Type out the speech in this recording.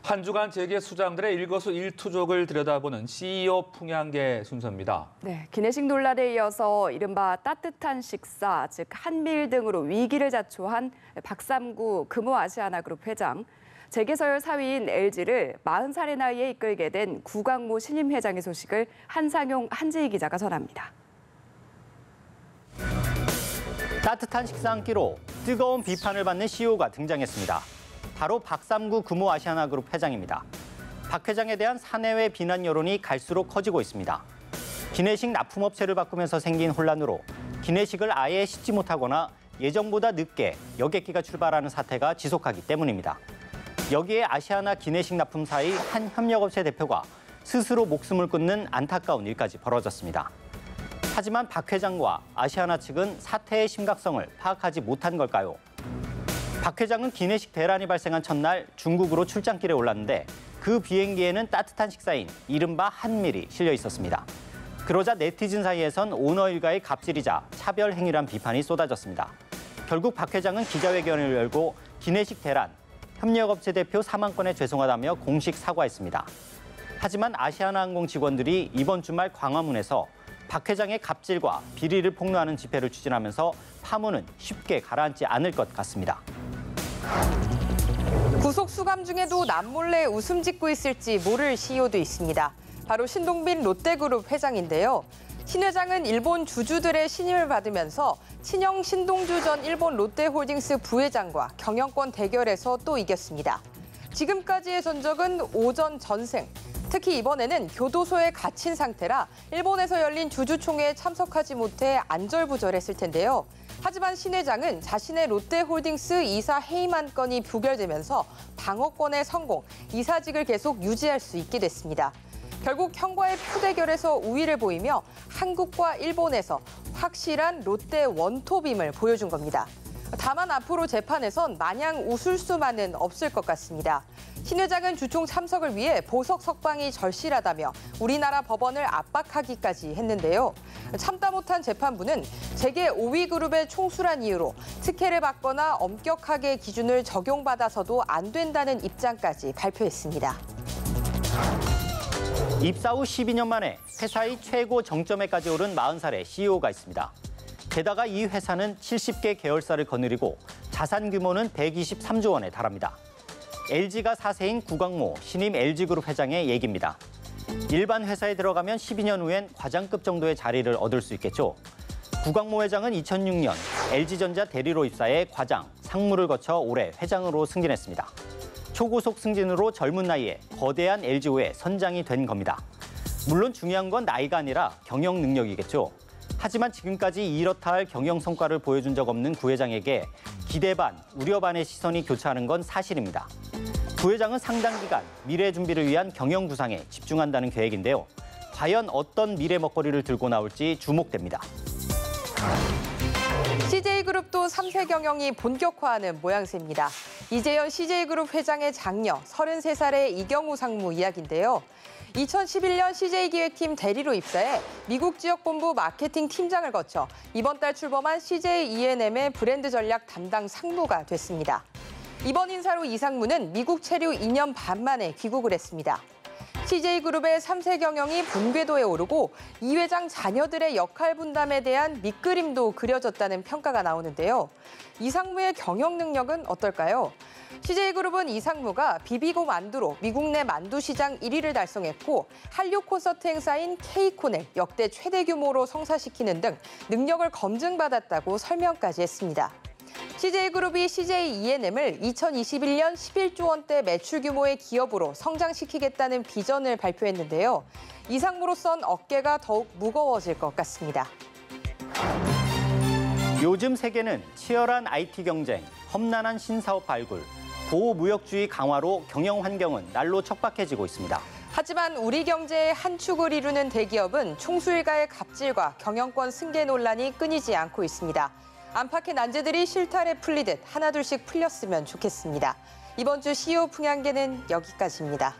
한 주간 재계 수장들의 일거수일투족을 들여다보는 CEO 풍향계 순서입니다. 네, 기내식 논란에 이어서 이른바 따뜻한 식사, 즉 한미일 등으로 위기를 자초한 박삼구 금호아시아나그룹 회장, 재계서열 4위인 LG를 40살의 나이에 이끌게 된 구광모 신임 회장의 소식을 한상용 한지희 기자가 전합니다. 따뜻한 식사 한 끼로 뜨거운 비판을 받는 CEO가 등장했습니다. 바로 박삼구 금호아시아나그룹 회장입니다. 박 회장에 대한 사내외 비난 여론이 갈수록 커지고 있습니다. 기내식 납품업체를 바꾸면서 생긴 혼란으로 기내식을 아예 싣지 못하거나 예정보다 늦게 여객기가 출발하는 사태가 지속하기 때문입니다. 여기에 아시아나 기내식 납품사의 한 협력업체 대표가 스스로 목숨을 끊는 안타까운 일까지 벌어졌습니다. 하지만 박 회장과 아시아나 측은 사태의 심각성을 파악하지 못한 걸까요? 박 회장은 기내식 대란이 발생한 첫날 중국으로 출장길에 올랐는데 그 비행기에는 따뜻한 식사인 이른바 한밀이 실려 있었습니다. 그러자 네티즌 사이에선 오너 일가의 갑질이자 차별 행위란 비판이 쏟아졌습니다. 결국 박 회장은 기자회견을 열고 기내식 대란, 협력업체 대표 사망권에 죄송하다며 공식 사과했습니다. 하지만 아시아나항공 직원들이 이번 주말 광화문에서 박 회장의 갑질과 비리를 폭로하는 집회를 추진하면서 파문은 쉽게 가라앉지 않을 것 같습니다. 구속 수감 중에도 남몰래 웃음 짓고 있을지 모를 CEO도 있습니다. 바로 신동빈 롯데그룹 회장인데요. 신 회장은 일본 주주들의 신임을 받으면서 친형 신동주 전 일본 롯데홀딩스 부회장과 경영권 대결에서 또 이겼습니다. 지금까지의 전적은 5전 전승. 특히 이번에는 교도소에 갇힌 상태라 일본에서 열린 주주총회에 참석하지 못해 안절부절했을 텐데요. 하지만 신 회장은 자신의 롯데홀딩스 이사 해임안 건이 부결되면서 방어권에 성공, 이사직을 계속 유지할 수 있게 됐습니다. 결국 형과의 표대결에서 우위를 보이며 한국과 일본에서 확실한 롯데 원톱임을 보여준 겁니다. 다만 앞으로 재판에선 마냥 웃을 수만은 없을 것 같습니다. 신 회장은 주총 참석을 위해 보석 석방이 절실하다며 우리나라 법원을 압박하기까지 했는데요. 참다 못한 재판부는 재계 5위 그룹의 총수란 이유로 특혜를 받거나 엄격하게 기준을 적용받아서도 안 된다는 입장까지 발표했습니다. 입사 후 12년 만에 회사의 최고 정점에까지 오른 40살의 CEO가 있습니다. 게다가 이 회사는 70개 계열사를 거느리고 자산 규모는 123조 원에 달합니다. LG가 4세인 구광모 신임 LG그룹 회장의 얘기입니다. 일반 회사에 들어가면 12년 후엔 과장급 정도의 자리를 얻을 수 있겠죠. 구광모 회장은 2006년 LG전자 대리로 입사해 과장, 상무를 거쳐 올해 회장으로 승진했습니다. 초고속 승진으로 젊은 나이에 거대한 LG호에 선장이 된 겁니다. 물론 중요한 건 나이가 아니라 경영 능력이겠죠. 하지만 지금까지 이렇다 할 경영 성과를 보여준 적 없는 부회장에게 기대 반, 우려 반의 시선이 교차하는 건 사실입니다. 부회장은 상당 기간 미래 준비를 위한 경영 구상에 집중한다는 계획인데요. 과연 어떤 미래 먹거리를 들고 나올지 주목됩니다. CJ그룹도 3세 경영이 본격화하는 모양새입니다. 이재현 CJ그룹 회장의 장녀 33살의 이경우 상무 이야기인데요. 2011년 CJ기획팀 대리로 입사해 미국 지역본부 마케팅 팀장을 거쳐 이번 달 출범한 CJ E&M의 브랜드 전략 담당 상무가 됐습니다. 이번 인사로 이 상무는 미국 체류 2년 반 만에 귀국을 했습니다. CJ그룹의 3세 경영이 본궤도에 오르고 이 회장 자녀들의 역할 분담에 대한 밑그림도 그려졌다는 평가가 나오는데요. 이 상무의 경영 능력은 어떨까요? CJ그룹은 이 상무가 비비고 만두로 미국 내 만두 시장 1위를 달성했고 한류 콘서트 행사인 K콘을 역대 최대 규모로 성사시키는 등 능력을 검증받았다고 설명까지 했습니다. CJ그룹이 CJ E&M을 2021년 11조 원대 매출 규모의 기업으로 성장시키겠다는 비전을 발표했는데요. 이 상무로선 어깨가 더욱 무거워질 것 같습니다. 요즘 세계는 치열한 IT 경쟁, 험난한 신사업 발굴, 보호무역주의 강화로 경영 환경은 날로 척박해지고 있습니다. 하지만 우리 경제의 한 축을 이루는 대기업은 총수 일가의 갑질과 경영권 승계 논란이 끊이지 않고 있습니다. 안팎의 난제들이 실타래 풀리듯 하나둘씩 풀렸으면 좋겠습니다. 이번 주 CEO 풍향계는 여기까지입니다.